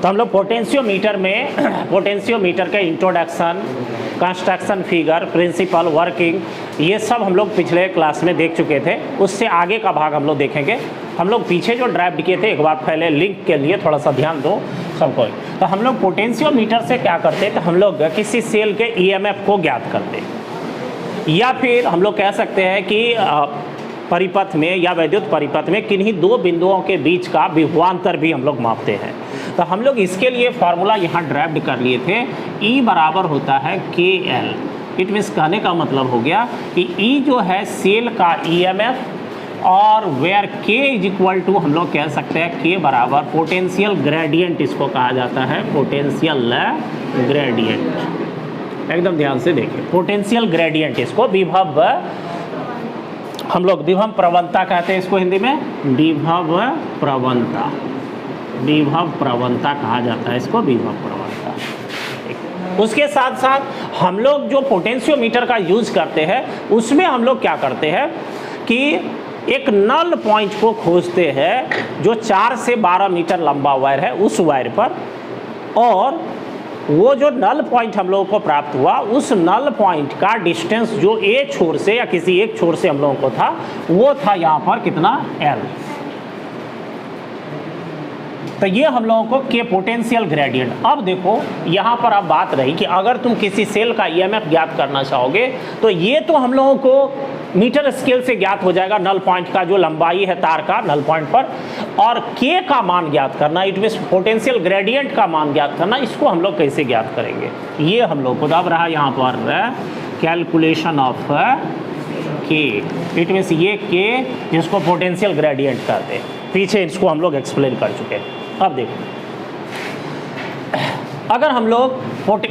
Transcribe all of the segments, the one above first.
तो हम लोग पोटेंशियोमीटर में पोटेंशियोमीटर के introduction, construction, figure, principle, working, ये सब हम लोग पिछले क्लास में देख चुके थे। उससे आगे का भाग हम लोग देखेंगे। हम लोग पीछे जो ड्राफ्ट किए थे, एक बार पहले लिंक के लिए थोड़ा सा ध्यान दो सबको। तो हम लोग पोटेंशियोमीटर से क्या करते, तो हम लोग किसी सेल के ईएमएफ को ज्ञात करते, या फिर हम लोग कह सकते हैं कि परिपथ में या वैद्युत परिपथ में किन्हीं दो बिंदुओं के बीच का विभवांतर भी हम लोग मापते हैं। तो हम लोग इसके लिए फार्मूला यहाँ ड्राफ्ट कर लिए थे। E बराबर होता है KL। इट मीन्स कहने का मतलब हो गया कि E जो है सेल का EMF, और where K is equal to हम लोग कह सकते हैं K बराबर पोटेंशियल ग्रेडियंट, इसको कहा जाता है पोटेंशियल ग्रेडियंट। एकदम ध्यान से देखिए, पोटेंशियल ग्रेडियंट, इसको विभव, हम लोग विभव प्रवणता कहते हैं इसको हिंदी में, विभव प्रवणता, विभव प्रवणता कहा जाता है इसको, विभव प्रवणता। उसके साथ साथ हम लोग जो पोटेंशियोमीटर का यूज करते हैं उसमें हम लोग क्या करते हैं कि एक नल पॉइंट को खोजते हैं जो 4 से 12 मीटर लंबा वायर है, उस वायर पर, और वो जो नल पॉइंट हम लोगों को प्राप्त हुआ, उस नल पॉइंट का डिस्टेंस जो ए छोर से या किसी एक छोर से हम लोगों को था, वो था यहाँ पर कितना, L। तो ये हम लोगों को के पोटेंशियल ग्रेडियंट। अब देखो यहाँ पर अब बात रही कि अगर तुम किसी सेल का ईएमएफ ज्ञात करना चाहोगे तो ये तो हम लोगों को मीटर स्केल से ज्ञात हो जाएगा, नल पॉइंट का जो लंबाई है तार का नल पॉइंट पर, और के का मान ज्ञात करना, इट मीन्स पोटेंशियल ग्रेडियंट का मान ज्ञात करना, इसको हम लोग कैसे ज्ञात करेंगे, ये हम लोग को अब रहा यहाँ पर कैलकुलेशन ऑफ के। इट मीन्स ये के जिसको पोटेंशियल ग्रेडियंट कहते हैं, पीछे इसको हम लोग एक्सप्लेन कर चुके हैं। अब देखो, अगर हम लोग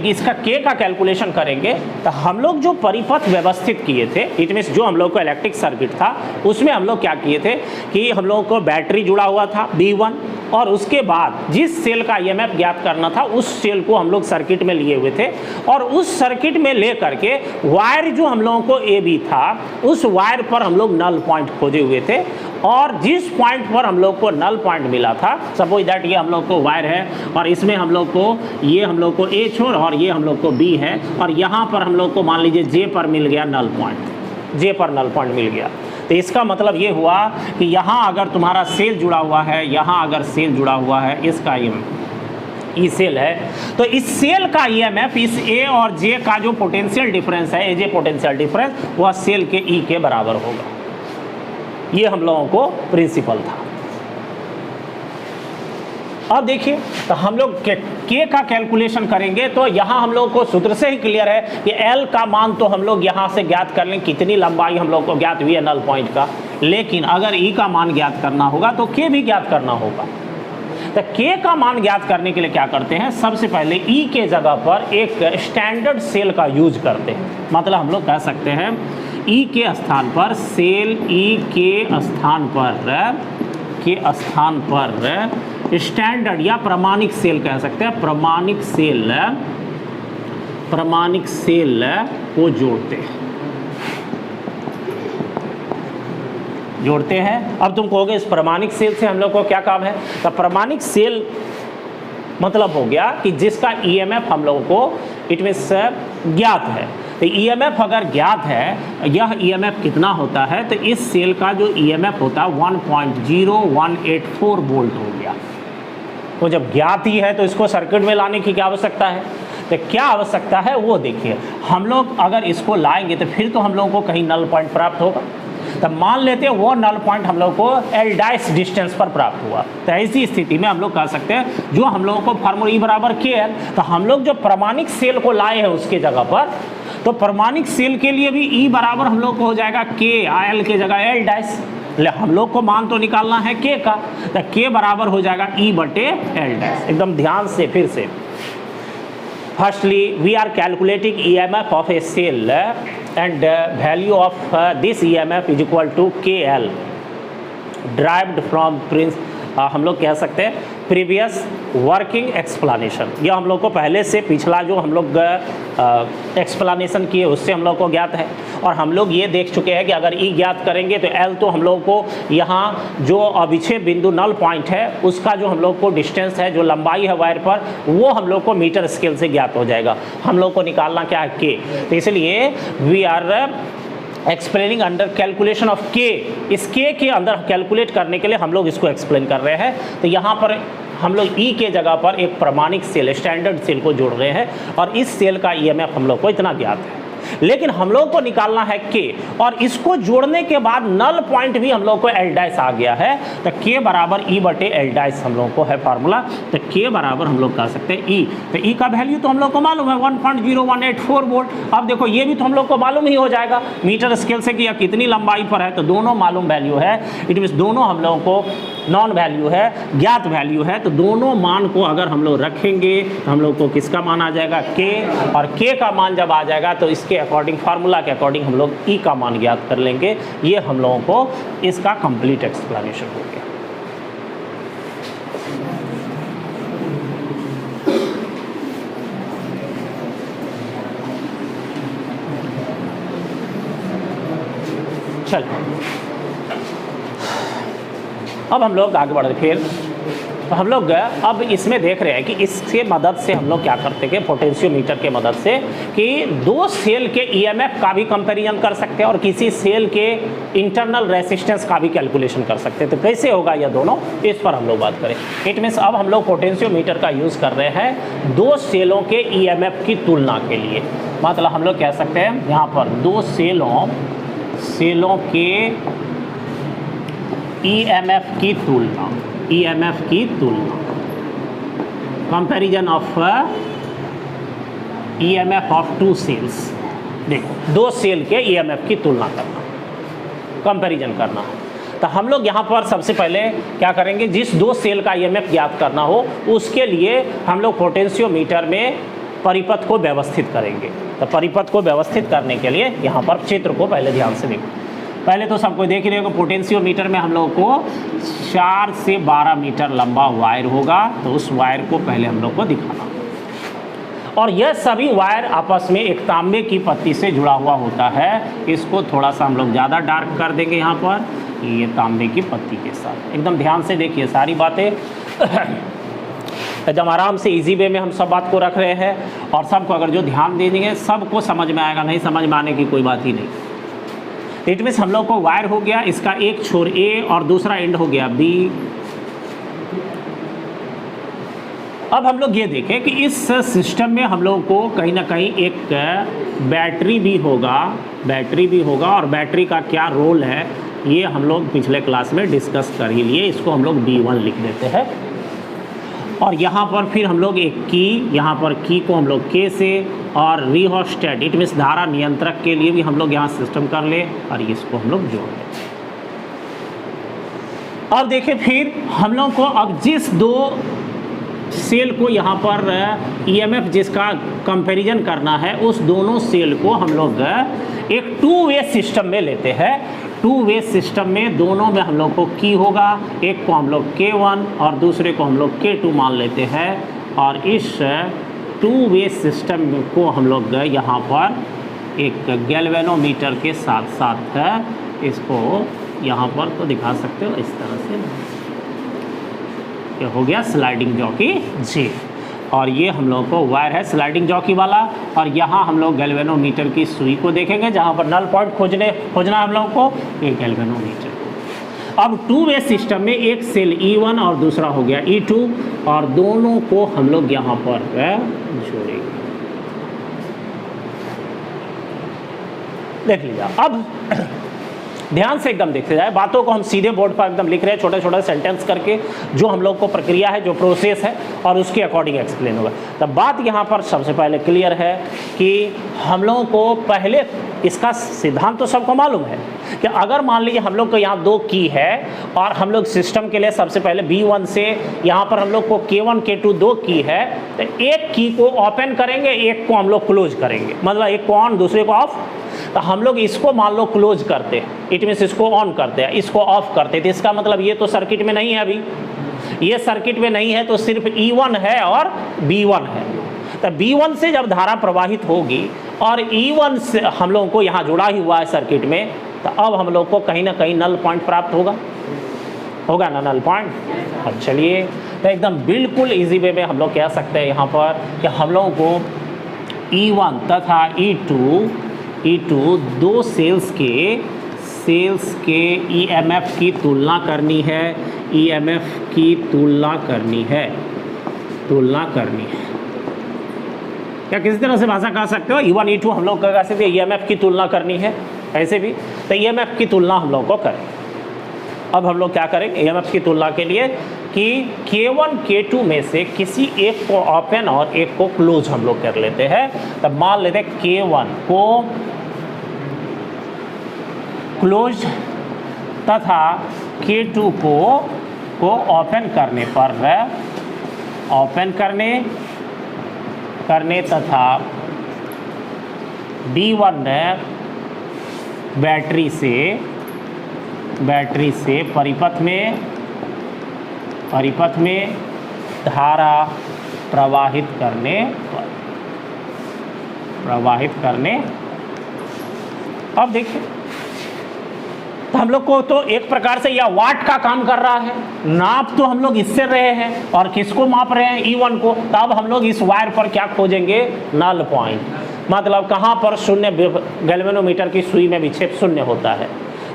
इसका के का कैलकुलेशन करेंगे तो हम लोग जो परिपथ व्यवस्थित किए थे, इट मीन्स जो हम लोग को इलेक्ट्रिक सर्किट था, उसमें हम लोग क्या किए थे कि हम लोगों को बैटरी जुड़ा हुआ था B1, और उसके बाद जिस सेल का ईएमएफ ज्ञात करना था उस सेल को हम लोग सर्किट में लिए हुए थे, और उस सर्किट में ले करके वायर जो हम लोगों को AB था, उस वायर पर हम लोग नल पॉइंट खोजे हुए थे, और जिस पॉइंट पर हम लोग को नल पॉइंट मिला था, सपोज दैट ये हम लोग को वायर है और इसमें हम लोग को ये हम लोग को A छोर और ये हम लोग को B है, और यहाँ पर हम लोग को मान लीजिए J पर मिल गया नल पॉइंट, J पर नल पॉइंट मिल गया। तो इसका मतलब ये हुआ कि यहाँ अगर तुम्हारा सेल जुड़ा हुआ है, यहाँ अगर सेल जुड़ा हुआ है, इसका ई सेल है, तो इस सेल का ईएमएफ इस ए और जे का जो पोटेंशियल डिफरेंस है, एजे पोटेंशियल डिफरेंस, वह सेल के ई के बराबर होगा। ये हम लोगों को प्रिंसिपल था। अब देखिए, तो हम लोग के का कैलकुलेशन करेंगे तो यहाँ हम लोग को सूत्र से ही क्लियर है कि L का मान तो हम लोग यहाँ से ज्ञात कर लें, कितनी लंबाई हम लोग को ज्ञात हुई है नल पॉइंट का, लेकिन अगर E का मान ज्ञात करना होगा तो K भी ज्ञात करना होगा। तो K का मान ज्ञात करने के लिए क्या करते हैं, सबसे पहले E के जगह पर एक स्टैंडर्ड सेल का यूज करते हैं। मतलब हम लोग कह सकते हैं E के स्थान पर सेल, E के स्थान पर स्टैंडर्ड या प्रमाणिक सेल कह सकते हैं, प्रमाणिक सेल को जोड़ते हैं। अब तुम कहोगे इस प्रमाणिक सेल से हम लोग को क्या काम है, तो प्रमाणिक सेल मतलब हो गया कि जिसका ईएमएफ हम लोगों को इट मींस ज्ञात है। तो ईएमएफ अगर ज्ञात है, यह ईएमएफ कितना होता है, तो इस सेल का जो ईएमएफ होता है 1.0184 वोल्ट हो गया। तो जब ज्ञात ही है तो इसको सर्किट में लाने की क्या आवश्यकता है, तो क्या आवश्यकता है वो देखिए। हम लोग अगर इसको लाएंगे तो फिर तो हम लोगों को कहीं नल पॉइंट प्राप्त होगा। तो मान लेते हैं वो नल पॉइंट हम लोग को L' डिस्टेंस पर प्राप्त हुआ। तो ऐसी स्थिति में हम लोग कह सकते हैं जो हम लोगों को फार्मूला E बराबर KL, तो हम लोग जो प्रमाणिक सेल को लाए हैं उसके जगह पर, तो प्रमाणिक सेल के लिए भी E बराबर हम लोग को हो जाएगा KL के जगह L'। हम लोग को मान तो निकालना है K का, तो K बराबर हो जाएगा E/L'। एकदम ध्यान से फिर से, firstly we are calculating EMF of a cell and value of this EMF is equal to KL derived from हम लोग कह सकते हैं प्रीवियस वर्किंग एक्सप्लेनेशन। ये हम लोग को पहले से पिछला जो हम लोग एक्सप्लेनेशन किए उससे हम लोग को ज्ञात है, और हम लोग ये देख चुके हैं कि अगर ई ज्ञात करेंगे तो एल तो हम लोग को यहाँ जो अभिच्छेद बिंदु नल पॉइंट है उसका जो हम लोग को डिस्टेंस है, जो लंबाई है वायर पर, वो हम लोग को मीटर स्केल से ज्ञात हो जाएगा। हम लोग को निकालना क्या है, के। तो इसलिए we are explaining under calculation of K. इस के अंदर कैलकुलेट करने के लिए हम लोग इसको एक्सप्लेन कर रहे हैं। तो यहाँ पर हम लोग ई के जगह पर एक प्रमाणिक सेल, स्टैंडर्ड सेल को जोड़ रहे हैं, और इस सेल का ईएमएफ हम लोग को इतना ज्ञात है। लेकिन हम लोग को निकालना है के, और इसको जोड़ने के बाद नल पॉइंट भी हम लोग को एल डैश आ गया है। तो के बराबर ई बटे एल डैश हम लोग को है फार्मूला। तो के बराबर हम लोग कह सकते हैं ई। तो ई का वैल्यू तो हम लोग को मालूम है 1.0184 वोल्ट। अब देखो ये भी तो हम लोग को मालूम ही हो जाएगा मीटर स्केल से कि यह कितनी लंबाई पर है। तो दोनों मालूम वैल्यू है, इट मीन्स दोनों हम लोगों को नॉन वैल्यू है, ज्ञात वैल्यू है। तो दोनों मान को अगर हम लोग रखेंगे तो हम लोग को किसका मान आ जाएगा, के। और के का मान जब आ जाएगा तो इसके अकॉर्डिंग, फार्मूला के अकॉर्डिंग हम लोग ई का मान ज्ञात कर लेंगे। ये हम लोगों को इसका कंप्लीट एक्सप्लेनेशन हो गया। चल अब हम लोग आगे बढ़े। फिर तो हम लोग अब इसमें देख रहे हैं कि इसके मदद से हम लोग क्या करते हैं, पोटेंशियोमीटर के मदद से, कि दो सेल के ईएमएफ का भी कंपैरिजन कर सकते हैं और किसी सेल के इंटरनल रेसिस्टेंस का भी कैलकुलेशन कर सकते हैं। तो कैसे होगा यह दोनों, इस पर हम लोग बात करें। इट मीन्स अब हम लोग पोटेंशियोमीटर का यूज़ कर रहे हैं दो सेलों के ईएमएफ की तुलना के लिए। मतलब हम लोग कह सकते हैं यहाँ पर दो सेलों के ईएमएफ की तुलना, ईएमएफ की तुलना, comparison of EMF of two cells. देखो दो सेल के ईएमएफ की तुलना करना, कंपैरिजन करना। तो हम लोग यहाँ पर सबसे पहले क्या करेंगे, जिस दो सेल का ईएमएफ ज्ञात करना हो उसके लिए हम लोग पोटेंशियोमीटर में परिपथ को व्यवस्थित करेंगे। तो परिपथ को व्यवस्थित करने के लिए यहाँ पर चित्र को पहले ध्यान से देखो। पहले तो सबको देख रहे हो कि पोटेंशियोमीटर में हम लोग को 4 से 12 मीटर लंबा वायर होगा। तो उस वायर को पहले हम लोग को दिखाना, और यह सभी वायर आपस में एक तांबे की पत्ती से जुड़ा हुआ होता है। इसको थोड़ा सा हम लोग ज़्यादा डार्क कर देंगे यहाँ पर, ये तांबे की पत्ती के साथ। एकदम ध्यान से देखिए सारी बातें एकदम आराम से इजी वे में हम सब बात को रख रहे हैं, और सबको अगर जो ध्यान दे देंगे सबको समझ में आएगा, नहीं समझ में आने की कोई बात ही नहीं। इट मीन्स हम लोग को वायर हो गया, इसका एक छोर ए और दूसरा एंड हो गया बी। अब हम लोग ये देखें कि इस सिस्टम में हम लोग को कहीं ना कहीं एक बैटरी भी होगा, और बैटरी का क्या रोल है ये हम लोग पिछले क्लास में डिस्कस कर ही लिए। इसको हम लोग B1 लिख देते हैं। और यहाँ पर फिर हम लोग एक की, यहाँ पर की को हम लोग के से, और रिहोस्टेट इट मीन्स धारा नियंत्रक के लिए भी हम लोग यहाँ सिस्टम कर ले, और इसको हम लोग जोड़ लें। अब देखिए फिर हम लोग को अब जिस दो सेल को यहाँ पर ईएमएफ जिसका कंपैरिजन करना है, उस दोनों सेल को हम लोग एक 2 वे सिस्टम में लेते हैं। 2 वे सिस्टम में दोनों में हम लोग को की होगा, एक को हम लोग K1 और दूसरे को हम लोग K2 मान लेते हैं। और इस 2 वे सिस्टम को हम लोग यहाँ पर एक गैल्वेनोमीटर के साथ साथ इसको यहाँ पर तो दिखा सकते हो इस तरह से, ये हो गया स्लाइडिंग जॉकी जी। और ये हम लोग को वायर है स्लाइडिंग जॉकी वाला, और यहाँ हम लोग गैल्वेनोमीटर की सुई को देखेंगे जहाँ पर नल पॉइंट खोजना हम लोग को, ये गैल्वेनोमीटर। अब 2 वे सिस्टम में एक सेल E1 और दूसरा हो गया E2, और दोनों को हम लोग यहाँ पर जोड़ेंगे। देख लीजिए अब ध्यान से एकदम देखते जाए, बातों को हम सीधे बोर्ड पर एकदम लिख रहे हैं छोटे छोटे सेंटेंस करके, जो हम लोग को प्रक्रिया है, जो प्रोसेस है, और उसके अकॉर्डिंग एक्सप्लेन होगा। तब बात यहाँ पर सबसे पहले क्लियर है कि हम लोगों को पहले इसका सिद्धांत तो सबको मालूम है कि अगर मान लीजिए हम लोग को यहाँ 2 की है, और हम लोग सिस्टम के लिए सबसे पहले B1 से यहाँ पर हम लोग को K1 K2 2 की है, तो एक की को ओपन करेंगे, एक को हम लोग क्लोज करेंगे, मतलब एक को ऑन दूसरे को ऑफ। तो हम लोग इसको मान लो क्लोज करते हैं, इट मीन्स इसको ऑन करते हैं, इसको ऑफ करते हैं। तो इसका मतलब ये तो सर्किट में नहीं है अभी, ये सर्किट में नहीं है तो सिर्फ E1 है और B1 है। तो B1 से जब धारा प्रवाहित होगी और E1 से हम लोगों को यहाँ जुड़ा ही हुआ है सर्किट में, तो अब हम लोग को कहीं ना कहीं नल पॉइंट प्राप्त होगा ना नल पॉइंट। अब चलिए तो एकदम बिल्कुल इजी वे में हम लोग कह सकते हैं यहाँ पर कि हम लोगों को E1 तथा E2 दो सेल्स के EMF की तुलना करनी है, EMF की तुलना करनी है। क्या किसी तरह से भाषा कह सकते हो? E1 E2 हम लोग कह सकते हैं EMF की तुलना करनी है, ऐसे भी तो EMF की तुलना हम लोग को करें। अब हम लोग क्या करेंगे EMF की तुलना के लिए कि K1 K2 में से किसी एक को ओपन और एक को क्लोज हम लोग कर लेते हैं। तब मान लेते हैं K1 को क्लोज तथा K2 को ओपन करने तथा D1 बैटरी से परिपथ में धारा प्रवाहित करने। अब देखिए तो हम लोग को तो एक प्रकार से यह वाट का काम कर रहा है। नाप तो हम लोग इससे रहे हैं और किसको माप रहे हैं? E1 को। तब हम लोग इस वायर पर क्या खोजेंगे? Null point. मतलब कहाँ पर शून्य, गैल्वेनोमीटर की सुई में विक्षेप शून्य होता है।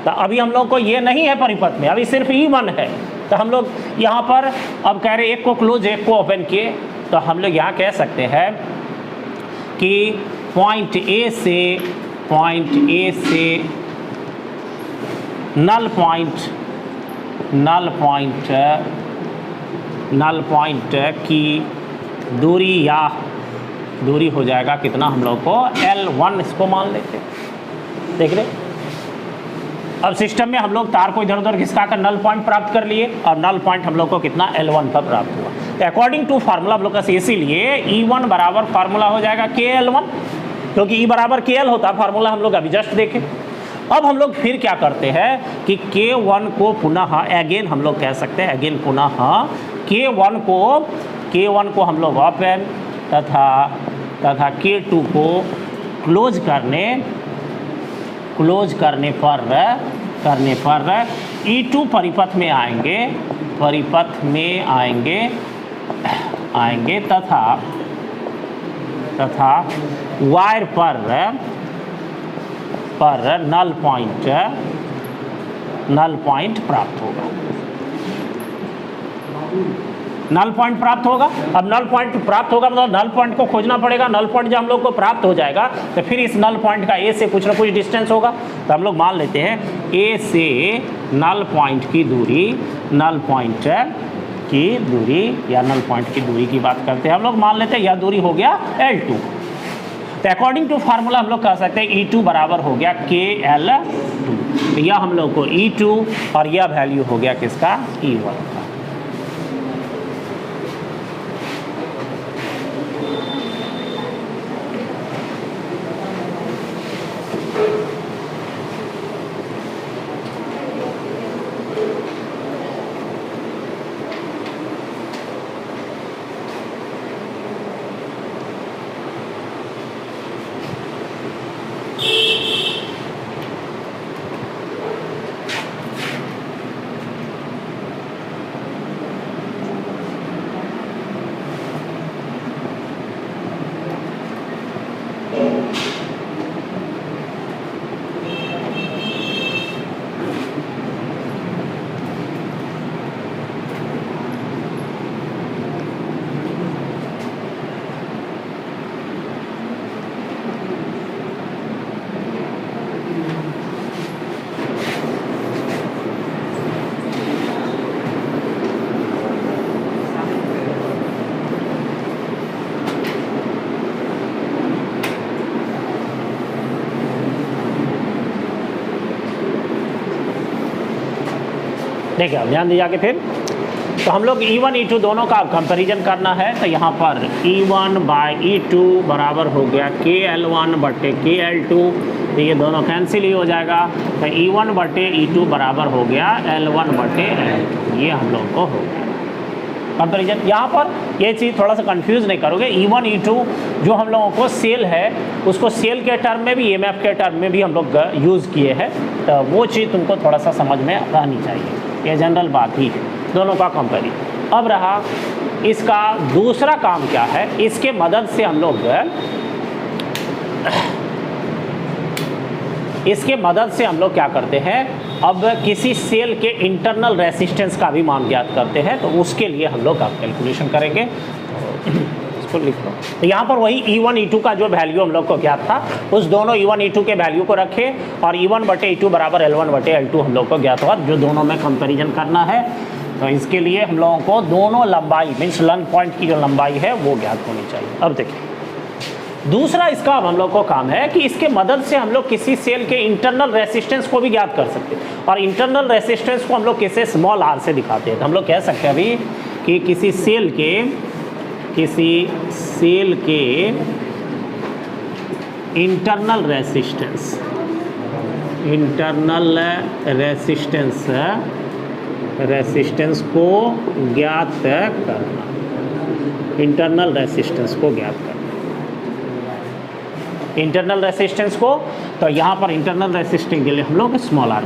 तो अभी हम लोग को ये नहीं है परिपथ में, अभी सिर्फ E1 है। तो हम लोग यहाँ पर अब कह रहे एक को क्लोज एक को ओपन किए, तो हम लोग यहाँ कह सकते हैं कि पॉइंट ए से नल पॉइंट की दूरी हो जाएगा कितना? हम लोग को L1 इसको मान लेते हैं। देख रहे अब सिस्टम में हम लोग तार को इधर उधर खिसका कर नल पॉइंट प्राप्त कर लिए और नल पॉइंट हम लोग को कितना? L1 पर प्राप्त हुआ। तो अकॉर्डिंग टू फार्मूला हम लोग का इसीलिए E1 बराबर फार्मूला हो जाएगा KL1, क्योंकि E बराबर KL होता फार्मूला हम लोग अभी जस्ट देखें। अब हम लोग फिर क्या करते हैं कि K1 को पुनः अगेन हम लोग कह सकते हैं, अगेन पुनः K1 को हम लोग ओपन तथा K2 को क्लोज करने पर E2 परिपथ में आएंगे तथा वायर पर नल पॉइंट प्राप्त होगा। नल पॉइंट प्राप्त होगा। अब नल पॉइंट प्राप्त होगा मतलब नल पॉइंट को खोजना पड़ेगा। नल पॉइंट जब हम लोग को प्राप्त हो जाएगा तो फिर इस नल पॉइंट का ए से कुछ ना कुछ डिस्टेंस होगा। तो हम लोग मान लेते हैं ए से नल पॉइंट की दूरी या नल पॉइंट की दूरी की बात करते हैं हम लोग, मान लेते हैं यह दूरी हो गया L2। तो अकॉर्डिंग टू फार्मूला हम लोग कह सकते हैं E2 बराबर हो गया KL2। तो यह हम लोग को E2 और यह वैल्यू हो गया किसका? E1 का। देखिए अब ध्यान दीजिए आगे फिर तो हम लोग E1 E2 दोनों का कंपैरिजन करना है। तो यहाँ पर E1 बाय E2 बराबर हो गया KL1 बटे KL2। तो ये दोनों कैंसिल ही हो जाएगा। तो E1 बटे E2 बराबर हो गया L1 बटे L2। ये हम लोग को हो गया। कंपैरिजन। यहाँ पर ये चीज़ थोड़ा सा कंफ्यूज नहीं करोगे, E1 E2 जो हम लोगों को सेल है उसको सेल के टर्म में भी EMF के टर्म में भी हम लोग यूज़ किए हैं, तो वो चीज़ तुमको थोड़ा सा समझ में आनी चाहिए, ये जनरल बात ही है दोनों का कंपैरिजन। अब रहा इसका दूसरा काम क्या है, इसके मदद से हम लोग क्या करते हैं, अब किसी सेल के इंटरनल रेसिस्टेंस का भी मान ज्ञात करते हैं, तो उसके लिए हम लोग अब कैलकुलेशन करेंगे। इसको लिख लो। तो यहाँ पर वही E1 E2 का जो वैल्यू हम लोग को ज्ञात था, उस दोनों E1 E2 के वैल्यू को रखें और E1/E2 बराबर L1/L2 हम लोग को ज्ञात हुआ, जो दोनों में कंपेरिजन करना है। तो इसके लिए हम लोगों को दोनों लंबाई मीन्स लर्न पॉइंट की जो लंबाई है वो ज्ञात होनी चाहिए। अब देखिए दूसरा इसका अब हम लोग को काम है कि इसके मदद से हम लोग किसी सेल के इंटरनल रेसिस्टेंस को भी ज्ञात कर सकते हैं, और इंटरनल रेसिस्टेंस को हम लोग कैसे स्मॉल r से दिखाते हैं। तो हम लोग कह सकते हैं अभी कि किसी सेल के इंटरनल रेसिस्टेंस को ज्ञात करना, इंटरनल रेसिस्टेंस को ज्ञात करना, इंटरनल रेसिस्टेंस को। तो यहाँ पर इंटरनल रेसिस्टेंस के लिए हम लोग स्मॉल r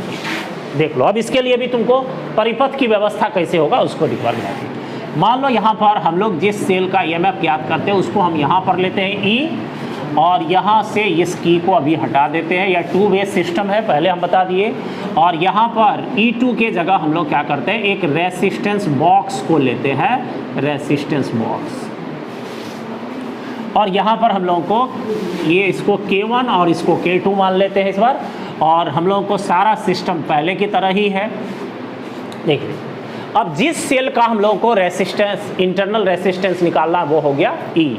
देख लो। अब इसके लिए भी तुमको परिपथ की व्यवस्था कैसे होगा उसको रिकॉर्ड करना। मान लो यहाँ पर हम लोग जिस सेल का EMF ज्ञात करते हैं उसको हम यहाँ पर लेते हैं E, और यहाँ से इस की को अभी हटा देते हैं, या 2 वे सिस्टम है पहले हम बता दिए, और यहाँ पर E2 के जगह हम लोग क्या करते हैं, एक रेसिस्टेंस बॉक्स को लेते हैं, रेसिस्टेंस बॉक्स, और यहाँ पर हम लोगों को ये इसको K1 और इसको K2 मान लेते हैं इस बार, और हम लोगों को सारा सिस्टम पहले की तरह ही है। देखिए अब जिस सेल का हम लोगों को रेसिस्टेंस इंटरनल रेसिस्टेंस निकालना वो हो गया E,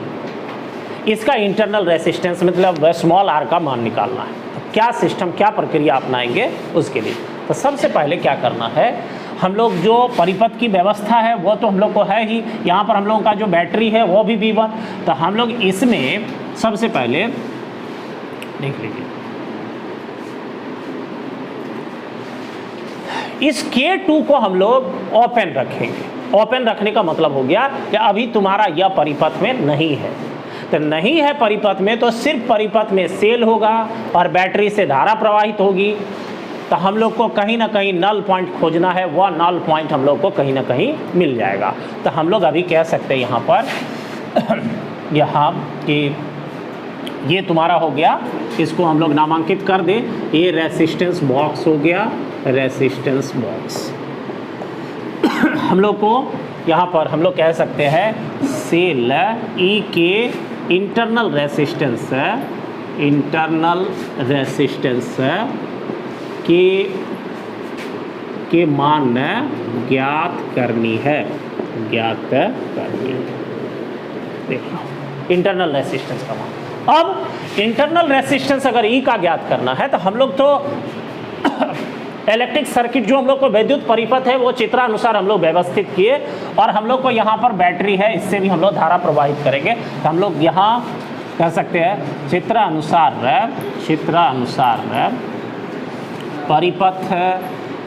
इसका इंटरनल रेसिस्टेंस मतलब स्मॉल r का मान निकालना है। तो क्या सिस्टम क्या प्रक्रिया अपनाएंगे उसके लिए, तो सबसे पहले क्या करना है, हम लोग जो परिपथ की व्यवस्था है वो तो हम लोग को है ही, यहाँ पर हम लोगों का जो बैटरी है वो भी V1, तो हम लोग इसमें सबसे पहले देख लीजिए इस K2 को हम लोग ओपन रखेंगे। ओपन रखने का मतलब हो गया कि अभी तुम्हारा यह परिपथ में नहीं है, तो नहीं है परिपथ में तो सिर्फ परिपथ में सेल होगा और बैटरी से धारा प्रवाहित होगी। तो हम लोग को कहीं ना कहीं नल पॉइंट खोजना है, वह नल पॉइंट हम लोग को कहीं ना कहीं मिल जाएगा। तो हम लोग अभी कह सकते हैं यहाँ पर यहाँ कि ये तुम्हारा हो गया, इसको हम लोग नामांकित कर दें, ये रेसिस्टेंस बॉक्स हो गया, रेसिस्टेंस बॉक्स। हम लोग को यहाँ पर हम लोग कह सकते हैं सेल E के इंटरनल रेसिस्टेंस के मान ज्ञात करनी है, देखो इंटरनल रेसिस्टेंस का मान। अब इंटरनल रेसिस्टेंस अगर E का ज्ञात करना है तो हम लोग तो इलेक्ट्रिक सर्किट जो हम लोग को विद्युत परिपथ है वो चित्रानुसार हम लोग व्यवस्थित किए, और हम लोग को यहाँ पर बैटरी है, इससे भी हम लोग धारा प्रवाहित करेंगे। तो हम लोग यहाँ कह सकते हैं चित्रानुसार परिपथ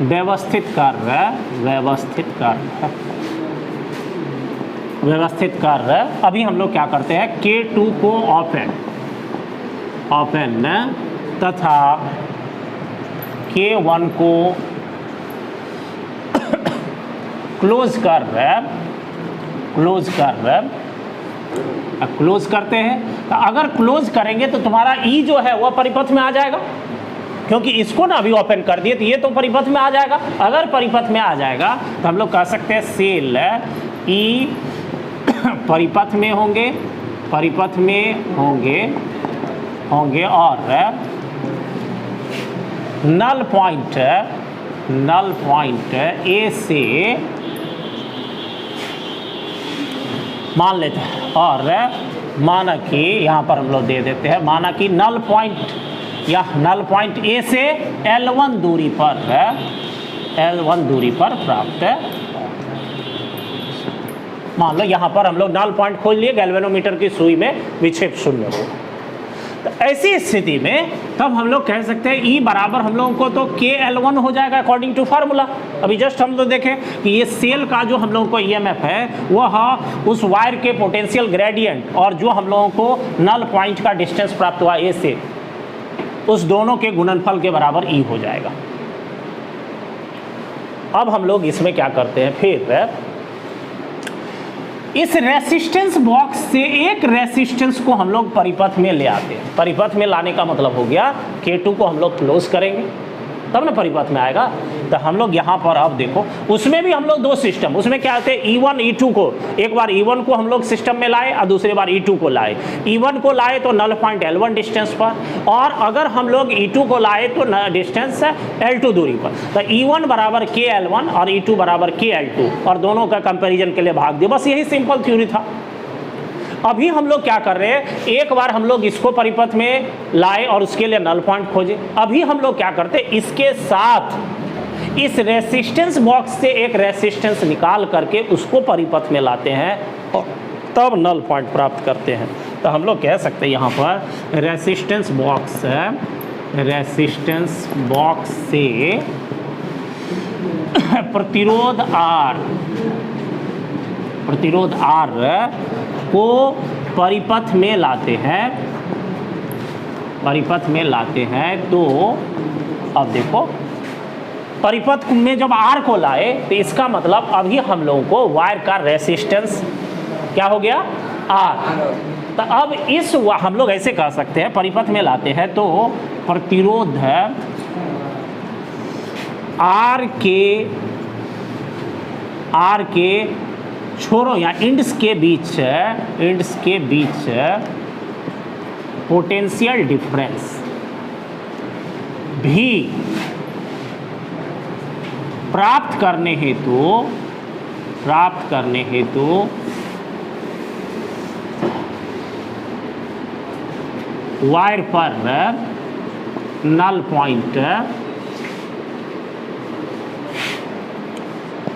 व्यवस्थित कर अभी हम लोग क्या करते हैं, K2 को ओपन तथा K1 को क्लोज करते हैं। तो अगर क्लोज करेंगे तो तुम्हारा E जो है वह परिपथ में आ जाएगा, क्योंकि इसको ना अभी ओपन कर दिए तो ये तो परिपथ में आ जाएगा। अगर परिपथ में आ जाएगा तो हम लोग कह सकते हैं सेल E परिपथ में होंगे और नल पॉइंट ए से मान लेते हैं, और माना कि यहाँ पर हम लोग दे देते हैं, माना कि नल पॉइंट ए से L1 दूरी पर प्राप्त, मान लो यहाँ पर हम लोग नल पॉइंट खोज लिए, गैल्वेनोमीटर की सुई में विक्षेप 0 हो। तो ऐसी स्थिति में तब हम लोग कह सकते हैं E बराबर हम लोगों को तो KL1 हो जाएगा अकॉर्डिंग टू फार्मूला। अभी जस्ट हम लोग देखें कि ये सेल का जो हम लोगों को EMF है वह उस वायर के पोटेंशियल ग्रेडियंट और जो हम लोगों को नल पॉइंट का डिस्टेंस प्राप्त हुआ A से, उस दोनों के गुणनफल के बराबर E हो जाएगा। अब हम लोग इसमें क्या करते हैं, फिर इस रेसिस्टेंस बॉक्स से एक रेसिस्टेंस को हम लोग परिपथ में ले आते हैं। परिपथ में लाने का मतलब हो गया K2 को हम लोग क्लोज करेंगे तब ना परिपथ में आएगा। तो हम लोग यहाँ पर अब देखो उसमें भी हम लोग दो सिस्टम, उसमें क्या होते हैं E1 E2 को, एक बार E1 को हम लोग सिस्टम में लाए और दूसरी बार E2 को लाए। E1 को लाए तो नल पॉइंट L1 डिस्टेंस पर, और अगर हम लोग E2 को लाए तो डिस्टेंस L2 दूरी पर। तो E1 बराबर KL1 और E2 बराबर KL2, और दोनों का कंपेरिजन के लिए भाग दिया। बस यही सिंपल थ्योरी था। अभी हम लोग क्या कर रहे हैं, एक बार हम लोग इसको परिपथ में लाए और उसके लिए नल पॉइंट खोजे। अभी हम लोग क्या करते हैं, इसके साथ इस रेसिस्टेंस बॉक्स से एक रेसिस्टेंस निकाल करके उसको परिपथ में लाते हैं और तब नल पॉइंट प्राप्त करते हैं। तो हम लोग कह सकते हैं यहाँ पर रेसिस्टेंस बॉक्स है, रेसिस्टेंस बॉक्स से प्रतिरोध R को परिपथ में लाते हैं, परिपथ में लाते हैं। तो अब देखो परिपथ में जब R को लाए तो इसका मतलब अभी हम लोगों को वायर का रेसिस्टेंस क्या हो गया, R। तो अब इस हम लोग ऐसे कह सकते हैं, परिपथ में लाते हैं तो प्रतिरोध है R के छोरों या इंड्स के बीच पोटेंशियल डिफरेंस भी प्राप्त करने हेतु वायर पर नल पॉइंट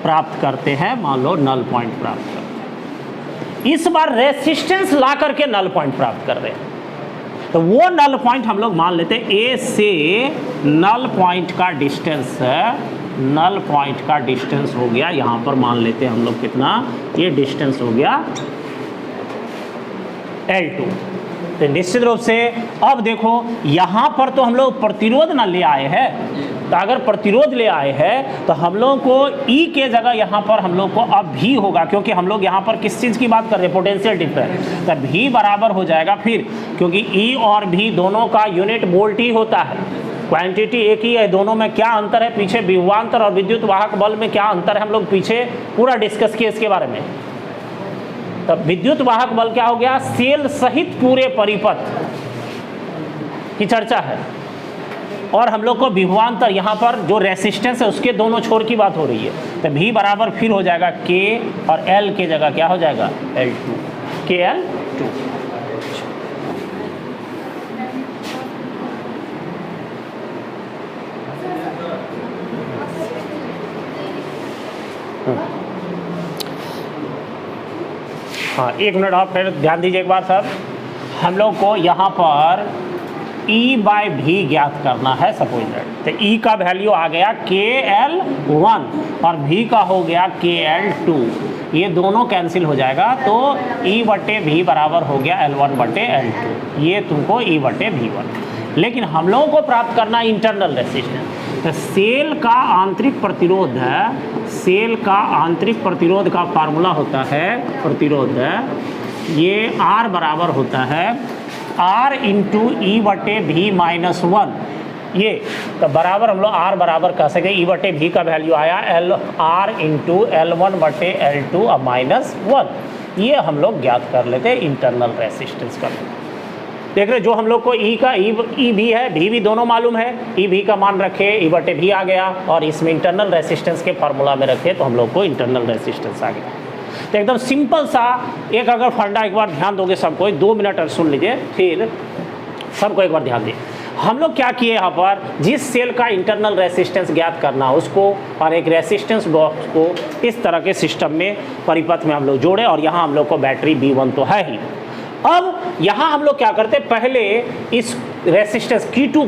प्राप्त करते हैं। मान लो नल पॉइंट प्राप्त करते हैं, इस बार रेसिस्टेंस ला करके नल पॉइंट प्राप्त कर रहे हैं। तो वो नल पॉइंट हम लोग मान लेते हैं ए से नल पॉइंट का डिस्टेंस है, नल पॉइंट का डिस्टेंस हो गया, यहाँ पर मान लेते हैं हम लोग कितना, ये डिस्टेंस हो गया L2। तो निश्चित रूप से अब देखो यहाँ पर तो हम लोग प्रतिरोध ना ले आए हैं, तो अगर प्रतिरोध ले आए हैं तो हम लोग को E के जगह यहाँ पर हम लोग को अब भी होगा, क्योंकि हम लोग यहाँ पर किस चीज़ की बात कर रहे हैं, पोटेंशियल डिफरेंस। तो भी बराबर हो जाएगा फिर, क्योंकि E और भी दोनों का यूनिट वोल्ट ही होता है, क्वांटिटी एक ही है। दोनों में क्या अंतर है, पीछे विभवांतर और विद्युत वाहक बल में क्या अंतर है, हम लोग पीछे पूरा डिस्कस किए इसके बारे में। तब विद्युत वाहक बल क्या हो गया, सेल सहित पूरे परिपथ की चर्चा है, और हम लोग को विभवांतर यहाँ पर जो रेसिस्टेंस है उसके दोनों छोर की बात हो रही है। तो भी बराबर फिर हो जाएगा K और L के जगह क्या हो जाएगा L2, KL2। हाँ एक मिनट आप फिर ध्यान दीजिए एक बार सर, हम लोग को यहाँ पर E/V ज्ञात करना है सपोज दैट। तो E का वैल्यू आ गया KL1 और V का हो गया KL2, ये दोनों कैंसिल हो जाएगा, तो E/V बराबर हो गया L1/L2, ये तुमको E/V1। लेकिन हम लोगों को प्राप्त करना इंटरनल रेसिस्टेंस। तो सेल का आंतरिक प्रतिरोध है, सेल का आंतरिक प्रतिरोध का फार्मूला होता है, प्रतिरोध ये R बराबर होता है R इंटू E/V माइनस 1। ये तो बराबर हम लोग R बराबर कह सके E/V का वैल्यू आया R इंटू L1/L2 अब माइनस 1। ये हम लोग ज्ञात कर लेते हैं इंटरनल रेसिस्टेंस का। देख रहे जो हम लोग को E का E भी है, V भी दोनों मालूम है, E/V का मान रखे E/V आ गया, और इसमें इंटरनल रेसिस्टेंस के फार्मूला में रखे तो हम लोग को इंटरनल रेसिस्टेंस आ गया। तो एकदम सिंपल सा एक अगर फंडा एक बार ध्यान दोगे सबको, 2 मिनट और सुन लीजिए, फिर सबको एक बार ध्यान दिए। हम लोग क्या किए यहाँ पर, जिस सेल का इंटरनल रेसिस्टेंस ज्ञात करना उसको और एक रेसिस्टेंस बॉक्स को इस तरह के सिस्टम में परिपथ में हम लोग जोड़े, और यहाँ हम लोग को बैटरी B1 तो है ही, अब यहाँ हम लोग क्या करते हैं, पहले इस रेसिस्टेंस K2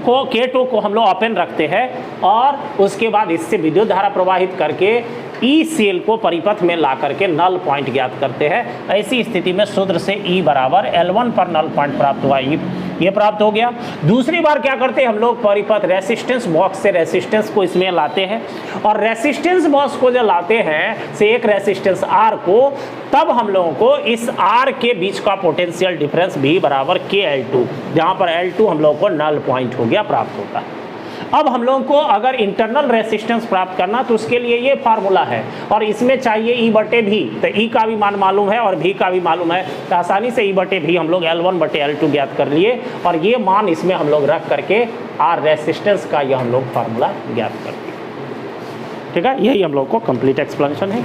को हम लोग ओपन रखते हैं और उसके बाद इससे विद्युत धारा प्रवाहित करके ई सेल को परिपथ में ला करके नल पॉइंट ज्ञात करते हैं। ऐसी स्थिति में सूत्र से ई बराबर L1 पर नल पॉइंट प्राप्त हुआ, ये प्राप्त हो गया। दूसरी बार क्या करते हैं हम लोग, परिपथ रेसिस्टेंस बॉक्स से रेसिस्टेंस को इसमें लाते हैं और रेसिस्टेंस बॉक्स को जब लाते हैं से एक रेसिस्टेंस R को, तब हम लोगों को इस R के बीच का पोटेंशियल डिफरेंस V बराबर KL2, जहाँ पर L2 हम लोगों को नल पॉइंट हो गया प्राप्त होता है। अब हम लोगों को अगर इंटरनल रेसिस्टेंस प्राप्त करना तो उसके लिए ये फार्मूला है और इसमें चाहिए E बटे V, तो E का भी मान मालूम है और V का भी मालूम है, तो आसानी से E बटे V हम लोग L1 बटे L2 ज्ञात कर लिए और ये मान इसमें हम लोग रख करके R रेसिस्टेंस का ये हम लोग फार्मूला ज्ञात कर दिए। ठीक है, यही हम लोग को कंप्लीट एक्सप्लेनेशन है।